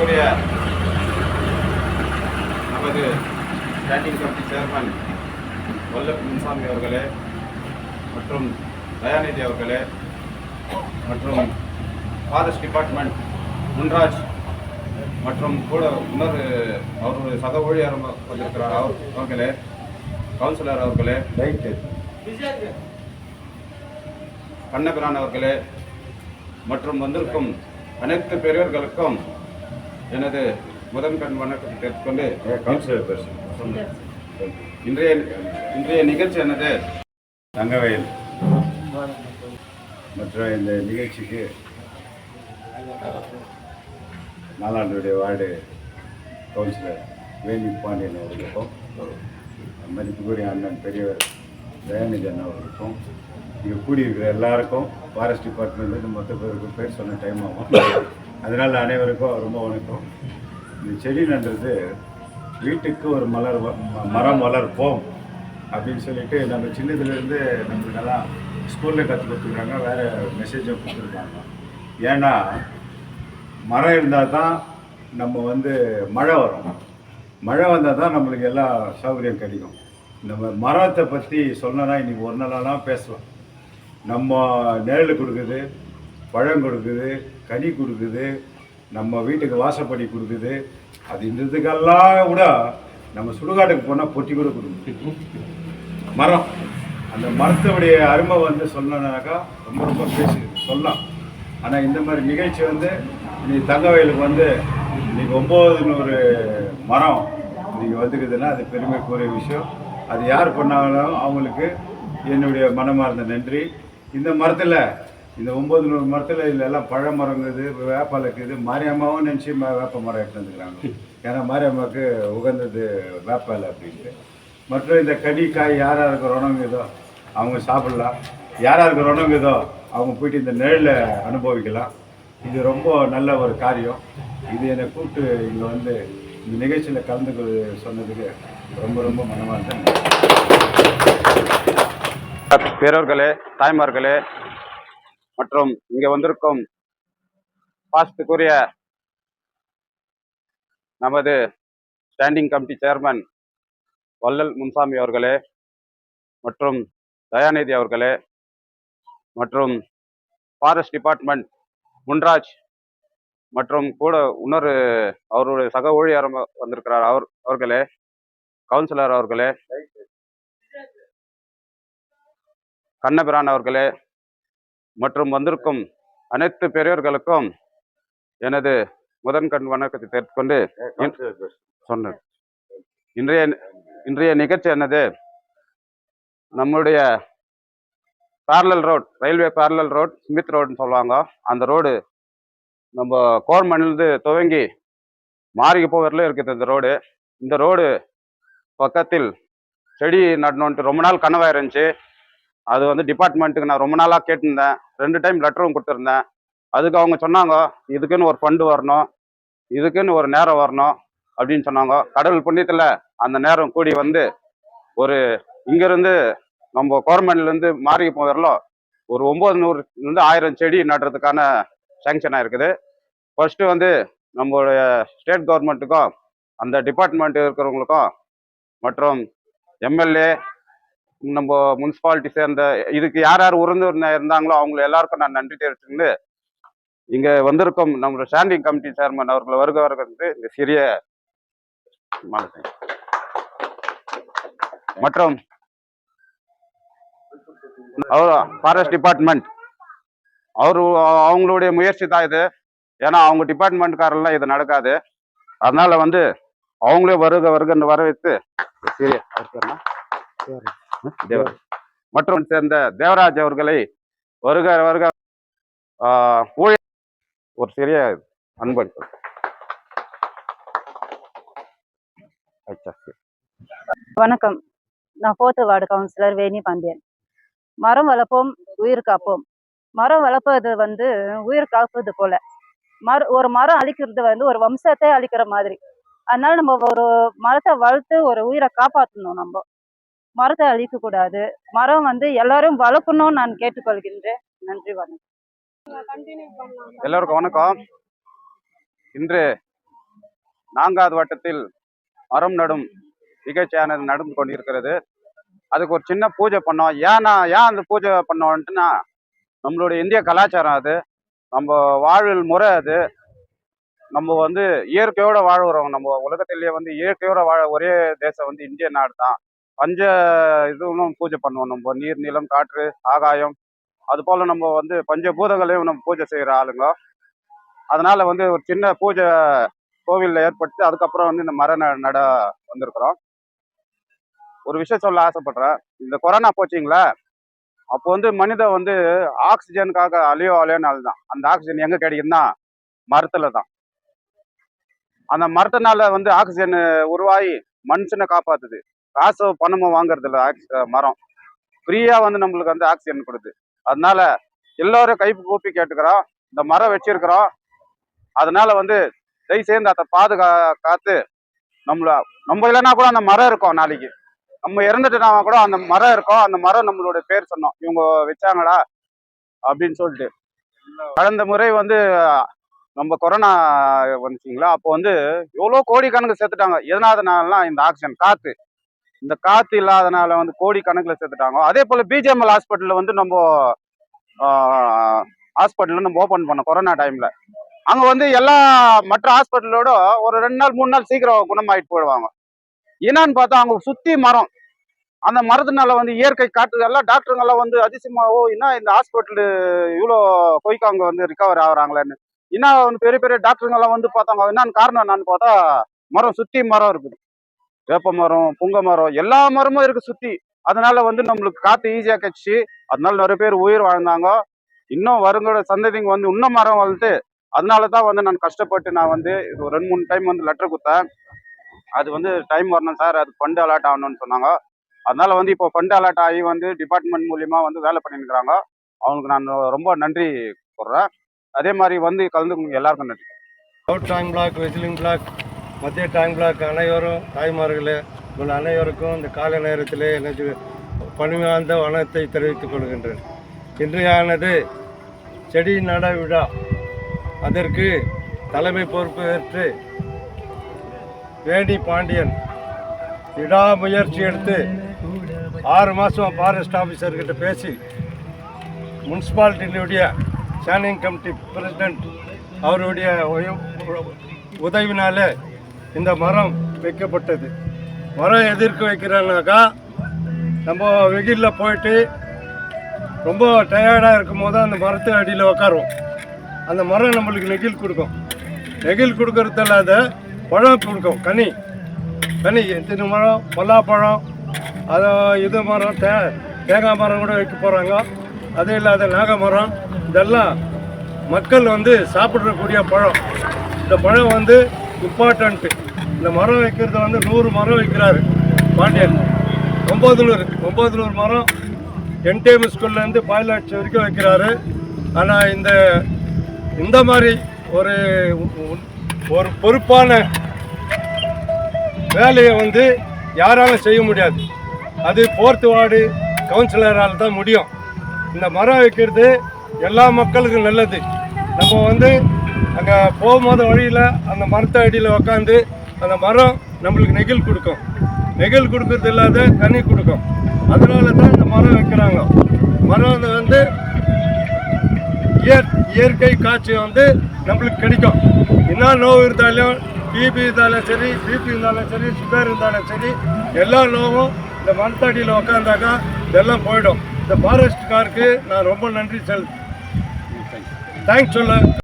பாசத்துக்குரிய நமது standing committee chairman Vallabh Munsamy அவர்களே மற்றும் தயாநிதி அவர்களே மற்றும் ஃபாரஸ்ட் டிபார்ட்மெண்ட் முன்ராஜ் மற்றும் கூட இன்னொரு அவருடைய சக ஊழியர் வந்திருக்கிறார் அவர்களே, கவுன்சிலர் அவர்களே, கண்ணபிரான் அவர்களே மற்றும் வந்திருக்கும் அனைத்து பெரியவர்களுக்கும் எனது முதன்கண் வணக்கத்தை தெரிவித்துக்கொண்டு இன்றைய நிகழ்ச்சி எனது தங்கவயல் மற்ற இந்த நிகழ்ச்சிக்கு நாலாண்டுடைய வார்டு கவுன்சிலர் வேணி பாண்டியன் அவர்களுக்கும் மதிப்புக்குரிய அண்ணன் பெரியவர் தயாநிதி அண்ணன் அவர்களுக்கும் இங்கே கூடியிருக்கிற எல்லாருக்கும் ஃபாரஸ்ட் டிபார்ட்மெண்ட்லேருந்து மொத்த பேருக்கும் பேர் சொன்ன டைம் ஆகும். அதனால் அனைவருக்கும் ரொம்ப வணக்கம். இந்த செடி நன்றது வீட்டுக்கு ஒரு மரம் வளர்ப்போம் அப்படின்னு சொல்லிட்டு நம்ம சின்னதுலேருந்து நம்மளுக்கெல்லாம் ஸ்கூலில் கற்றுக் கொடுத்துருக்காங்க, வேறு மெசேஜும் கொடுத்துருக்காங்க. ஏன்னா மரம் இருந்தால் தான் நம்ம மழை வரும், மழை வந்தால் தான் நம்மளுக்கு எல்லா சௌகரியம் கிடைக்கும். நம்ம மரத்தை பற்றி சொன்னோன்னா இன்றைக்கி ஒரு நாளெல்லாம் பேசலாம். நம்ம நிழல் கொடுக்குது, பழம் கொடுக்குது, கனி கொடுக்குது, நம்ம வீட்டுக்கு வாசப்படி கொடுக்குது. அது இந்ததுக்கெல்லாம் கூட நம்ம சுடுகாட்டுக்கு போனால் பொட்டி கூட கொடுக்குது மரம். அந்த மரத்தோடைய அருமை சொன்னோன்னாக்கா ரொம்ப ரொம்ப சொல்லலாம். ஆனால் இந்த மாதிரி நிகழ்ச்சி இன்னைக்கு தங்கவயலுக்கு இன்றைக்கி 900 மரம் இன்றைக்கி வந்துக்குதுன்னா அது பெருமைக்குரிய விஷயம். அது யார் பண்ணாலும் அவங்களுக்கு என்னுடைய மனமார்ந்த நன்றி. இந்த மரத்தில் இந்த 900 மரத்தில் இதில் எல்லாம் பழ மரம் இருக்குது, வேப்பால் இருக்குது. மாரியம்மாவும் நினச்சி வேப்ப மரம் எடுத்து வந்துக்கிறாங்க. ஏன்னா மாரியம்மாவுக்கு உகந்தது வேப்பால் அப்படின்ட்டு. மற்றும் இந்த கனி காய் யாருக்கு ரணங்குதோ அவங்க சாப்பிடலாம், யாருக்கு ரணங்குதோ அவங்க போயிட்டு இந்த நிழலை அனுபவிக்கலாம். இது ரொம்ப நல்ல ஒரு காரியம். இது என்னை கூப்பிட்டு இங்கே இந்த நிகழ்ச்சியில் கலந்து சொன்னதுக்கு ரொம்ப ரொம்ப மனமார்ந்த பெரியோர்களே, தாய்மார்களே மற்றும் இங்கே வந்திருக்கும் பாசத்துக்குரிய நமது ஸ்டாண்டிங் கமிட்டி சேர்மன் வல்லல் முன்சாமி அவர்களே மற்றும் தயாநிதி அவர்களே மற்றும் ஃபாரஸ்ட் டிபார்ட்மெண்ட் முன்ராஜ் மற்றும் கூட இன்னொரு அவருடைய சக ஊழியர் வந்திருக்கிறார் அவர்களே, கவுன்சிலர் அவர்களே, கண்ணபிரான் அவர்களே மற்றும் வந்திருக்கும் அனைத்து பெரியவர்களுக்கும் எனது முதன்கண் வணக்கத்தை தெரிவித்துக்கொண்டு சொன்னேன். இன்றைய நிகழ்ச்சி என்னது, நம்முடைய parallel road, railway parallel road, Smith ரோடுன்னு சொல்லுவாங்க. அந்த ரோடு நம்ம கோர்மண்ணிலிருந்து துவங்கி மாறிக்கு போகிறதுல இருக்குது இந்த ரோடு. இந்த ரோடு பக்கத்தில் செடி நடணுன்ட்டு ரொம்ப நாள் கனவாக இருந்துச்சு. அது டிபார்ட்மெண்ட்டுக்கு நான் ரொம்ப நாளாக கேட்டிருந்தேன். 2 டைம் லெட்டரும் கொடுத்துருந்தேன். அதுக்கு அவங்க சொன்னாங்க, இதுக்குன்னு ஒரு ஃபண்டு வரணும், இதுக்குன்னு ஒரு நேரம் வரணும் அப்படின்னு சொன்னாங்க. கடவுள் புண்ணியத்தில் அந்த நேரம் கூடி ஒரு இங்கேருந்து நம்ம கவர்மெண்ட்லேருந்து மாறிக்கு போகிறோம் ஒரு 900 1000 செடி நடுறதுக்கான சேங்ஷன் ஆகிருக்குது. ஃபர்ஸ்ட்டு நம்மளுடைய ஸ்டேட் கவர்மெண்ட்டுக்கும் அந்த டிபார்ட்மெண்ட் இருக்கிறவங்களுக்கும் மற்றும் எம்எல்ஏ, நம்ம முனிசிபாலிட்டி சேர்ந்த இதுக்கு யார் யார் இருந்தாங்களோ அவங்க எல்லாருக்கும் நான் நன்றி தெரிவிச்சுட்டு இங்கே வந்திருக்கும் நம்மளோட ஸ்டாண்டிங் கமிட்டி சேர்மன் அவர்கள் வருகிறது இந்த சிறிய மற்றும் ஃபாரஸ்ட் டிபார்ட்மெண்ட் அவங்களுடைய முயற்சி தான் இது. ஏன்னா அவங்க டிபார்ட்மெண்ட்காரெல்லாம் இது நடக்காது. அதனால அவங்களே வருகன்னு வரவேற்று மற்றும் சேர்ந்த தேவராஜ் அவர்களை வருக ஒரு சிறிய அன்பளிப்பு. வணக்கம். நான் 4th வார்டு கவுன்சிலர் வேணி பாண்டியன். மரம் வளர்ப்போம், உயிர் காப்போம். மரம் வளர்ப்பது உயிர் காப்பது போல, ஒரு மரம் அழிக்கிறது ஒரு வம்சத்தை அழிக்கிற மாதிரி. அதனால நம்ம ஒரு மரத்தை வளர்த்து ஒரு உயிரை காப்பாற்றணும். நம்ம மரத்தை அழிக்க கூடாது. மரம் எல்லாரும் வளர்க்கணும்னு நான் கேட்டுக்கொள்கின்றேன். நன்றி, வணக்கம். எல்லோருக்கும் வணக்கம். இன்று 4வது வட்டத்தில் மரம் நடும் நிகழ்ச்சியானது நடந்து கொண்டிருக்கிறது. அதுக்கு ஒரு சின்ன பூஜை பண்ணோம். ஏன் அந்த பூஜை பண்ணோன்ட்டுனா, நம்மளுடைய இந்திய கலாச்சாரம் அது, நம்ம வாழ்வில் முறை அது. நம்ம வந்து இயற்கையோட வாழ்கிறோம். நம்ம உலகத்திலேயே வந்து இயற்கையோட வாழ ஒரே தேசம் வந்து இந்திய நாடு தான். பஞ்ச இதுவும் பூஜை பண்ணுவோம். நம்ம நீர், நிலம், காற்று, ஆகாயம், அது போல நம்ம வந்து பஞ்சபூதங்களையும் நம்ம பூஜை செய்கிற ஆளுங்க. அதனால வந்து ஒரு சின்ன பூஜை கோவிலில் ஏற்படுத்தி அதுக்கப்புறம் வந்து இந்த மர நட வந்திருக்கிறோம். ஒரு விஷயம் சொல்ல ஆசைப்படுறேன். இந்த கொரோனா போச்சிங்களா, அப்போ வந்து மனிதன் வந்து ஆக்சிஜனுக்காக அலையோன்னு தான். அந்த ஆக்சிஜன் எங்க கிடைக்குதுன்னா மரத்துல தான். அந்த மரத்தினால வந்து ஆக்சிஜன் உருவாகி மனுஷனை காப்பாத்துது. காசோ பணமோ வாங்குறது இல்லை. மரம் ஃப்ரீயா வந்து நம்மளுக்கு வந்து ஆக்சிஜன் கொடுக்குது. அதனால எல்லாரும் கை கூப்பி கேட்டுக்கிறோம், இந்த மரம் வச்சிருக்கிறோம். அதனால வந்து தயவு சேர்ந்து அதை காத்து நம்ம இல்லைன்னா கூட அந்த மரம் இருக்கும். நாளைக்கு நம்ம இறந்துட்டுனா கூட அந்த மரம் இருக்கும். அந்த மரம் நம்மளோட பேர் சொன்னோம், இவங்க வச்சாங்களா அப்படின்னு சொல்லிட்டு. கடந்த முறை வந்து நம்ம கொரோனா வந்துச்சிங்களா, அப்போ வந்து எவ்வளோ கோடிக்கணக்கு செத்துட்டாங்க. எதனாலலாம் இந்த ஆக்சிஜன் காத்து, இந்த காத்து இல்லாதனால வந்து கோடிக்கணக்கில் செத்துட்டாங்க. அதே போல பிஜிஎம்எல் ஹாஸ்பிட்டலில் வந்து நம்ம ஹாஸ்பிட்டல் நம்ம ஓப்பன் பண்ணோம் கொரோனா டைம்ல. அங்க வந்து எல்லா மற்ற ஹாஸ்பிட்டலோட ஒரு 2 நாள் 3 நாள் சீக்கிரம் குணமாயிட்டு போயிடுவாங்க. என்னன்னு பார்த்தா அங்க சுத்தி மரம். அந்த மரத்தினால வந்து இயற்கை காட்டு எல்லாம் டாக்டருங்கெல்லாம் வந்து அதிசயமாவோ என்ன இந்த ஹாஸ்பிட்டலு இவ்வளோ குயிக்கா அங்க வந்து ரிகவர் ஆகுறாங்களேன்னு. என்ன வந்து பெரிய பெரிய டாக்டருங்கெல்லாம் வந்து பார்த்தாங்க. என்னன்னு காரணம் என்னன்னு பார்த்தா, மரம் சுத்தி மரம் இருக்குது. வேப்ப மரம், புங்க மரம், எல்லா மரமும் இருக்கு சுத்தி. அதனால வந்து நம்மளுக்கு காத்து ஈஸியா கிடைச்சி, அதனால நிறைய பேர் உயிர் வாழ்ந்தாங்க. இன்னும் வருங்கிற சந்ததிங்க வந்து இன்னும் மரம் வளர்த்து, அதனால தான் வந்து நான் கஷ்டப்பட்டு நான் வந்து இது ஒரு 2-3 டைம் வந்து லெட்டர் கொடுத்தேன். அது வந்து டைம் வரணும் சார், அது ஃபண்டு அலாட் ஆகணும்னு சொன்னாங்க. அதனால வந்து இப்போ ஃபண்டு அலாட் ஆகி வந்து டிபார்ட்மெண்ட் மூலியமா வந்து வேலை பண்ணிருக்கிறாங்க. அவங்களுக்கு நான் ரொம்ப நன்றி சொல்றேன். அதே மாதிரி வந்து கலந்து எல்லாருக்கும் நன்றி. சவுத் டாங் பிளாக், வெஸ்லிங் பிளாக், மத்திய டாங் பிளாக் அனைவரும் தாய்மார்களே, உங்கள் அனைவருக்கும் இந்த காலை நேரத்திலே எனக்கு பணிவார்ந்த வணக்கத்தை தெரிவித்துக் கொள்கின்றேன். இன்றையானது செடி நட விழா. அதற்கு தலைமை பொறுப்பு ஏற்று வேணி பாண்டியன் விடாமுயற்சி எடுத்து 6 மாதம் ஃபாரஸ்ட் ஆஃபீஸர்கிட்ட பேசி முனிசிபாலிட்டியினுடைய ஸ்டாண்டிங் கமிட்டி பிரசிடென்ட் அவருடைய உதவினால இந்த மரம் வைக்கப்பட்டது. மரம் எதற்கு வைக்கிறாங்கனாக்கா, நம்ம வெயிலில் போயிட்டு ரொம்ப டயர்டாக இருக்கும் போது அந்த மரத்து அடியில் உட்காருவோம். அந்த மரம் நம்மளுக்கு நெகிழ் கொடுக்கும். நெகிழ் கொடுக்கறது இல்லாத பழம் கொடுக்கும். கனி எத்தனை மரம், பலாப்பழம், அது இது மரம், தேங்காய் மரம் கூட வைக்க போகிறாங்க. அது இல்லாத நாக மரம், இதெல்லாம் மக்கள் வந்து சாப்பிடக்கூடிய பழம். இந்த பழம் வந்து இம்பார்ட்டண்ட்டு. இந்த மரம் வைக்கிறது வந்து 100 மரம் வைக்கிறாரு பாண்டியன். 900 மரம் NTM ஸ்கூல்லேருந்து பாய்லாட்சி வரைக்கும் வைக்கிறாரு. ஆனால் இந்த மாதிரி ஒரு பொறுப்பான வேலையை வந்து யாராலும் செய்ய முடியாது. அது 4th வார்டு கவுன்சிலரால் தான் முடியும். இந்த மரம் வைக்கிறது எல்லா மக்களுக்கும் நல்லது. நம்ம வந்து அங்கே போகும்போது வழியில் அந்த மரத்தை அடியில் உக்காந்து அந்த மரம் நம்மளுக்கு நெகிழ் கொடுக்கும். நெகிழ் கொடுக்கறது இல்லாத கனி கொடுக்கும். அதனால தான் இந்த மரம் வைக்கிறாங்க. மரம் வந்து இயற்கை காட்சி வந்து நம்மளுக்கு கிடைக்கும். என்ன நோவு இருந்தாலும், டிபி இருந்தாலும் சரி, பிபி இருந்தாலும் சரி, சுகர் இருந்தாலும் சரி, எல்லா நோவும் இந்த மரத்தடியில் உக்காந்தாக்கா இதெல்லாம் போயிடும். இந்த ஃபாரஸ்ட்காருக்கு நான் ரொம்ப நன்றி தேங்க்ஸ் சொல்ல